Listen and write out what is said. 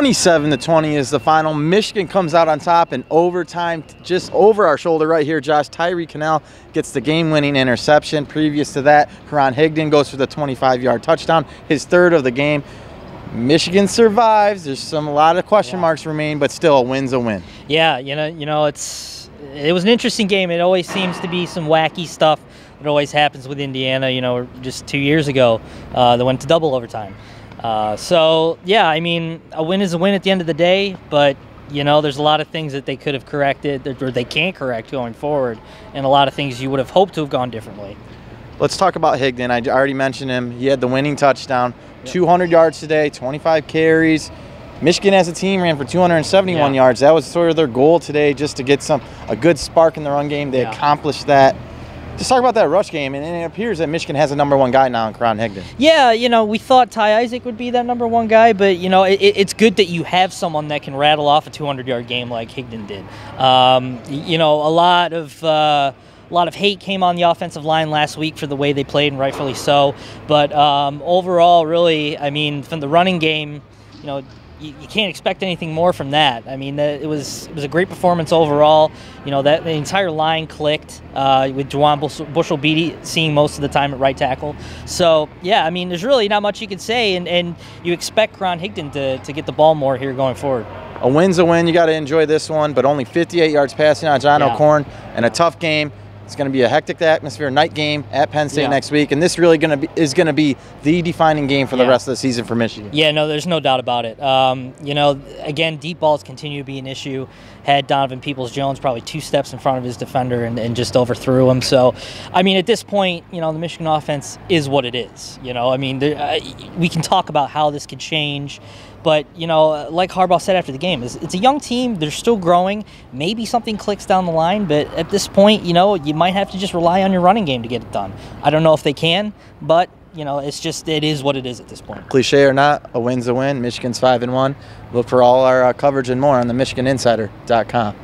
27-20 is the final. Michigan comes out on top in overtime, just over our shoulder right here. Josh Tyree Canal gets the game-winning interception. Previous to that, Karan Higdon goes for the 25-yard touchdown, his third of the game. Michigan survives. There's a lot of question marks remain, but still, a win's a win. Yeah, it was an interesting game. It always seems to be some wacky stuff that always happens with Indiana. Just 2 years ago, they went to double overtime. So, yeah, I mean, a win is a win at the end of the day, but, there's a lot of things that they could have corrected or they can't correct going forward, and a lot of things you would have hoped to have gone differently. Let's talk about Higdon. I already mentioned him. He had the winning touchdown, 200 yards today, 25 carries. Michigan as a team ran for 271 yards. That was sort of their goal today, just to get a good spark in the run game. They accomplished that. Just talk about that rush game, and it appears that Michigan has a #1 guy now in Karan Higdon. Yeah, we thought Ty Isaac would be that #1 guy, but, it's good that you have someone that can rattle off a 200-yard game like Higdon did. A lot of hate came on the offensive line last week for the way they played, and rightfully so. But overall, really, I mean, from the running game, you can't expect anything more from that. I mean, it was a great performance overall. That the entire line clicked with Juwan Bushell-Beatty seeing most of the time at right tackle. So, yeah, I mean, there's really not much you could say, and you expect Karan Higdon to get the ball more here going forward. A win's a win. You got to enjoy this one, but only 58 yards passing on John O'Corn, and a tough game. It's going to be a hectic atmosphere, night game at Penn State next week, and this really is going to be the defining game for the rest of the season for Michigan. Yeah, no, there's no doubt about it. Again, deep balls continue to be an issue. Had Donovan Peoples-Jones probably 2 steps in front of his defender and just overthrew him. So, I mean, at this point, the Michigan offense is what it is. I mean, we can talk about how this could change. But, like Harbaugh said after the game, it's a young team. They're still growing. Maybe something clicks down the line. But at this point, you might have to just rely on your running game to get it done. I don't know if they can, but, it is what it is at this point. Cliche or not, a win's a win. Michigan's 5-1. Look for all our coverage and more on the MichiganInsider.com.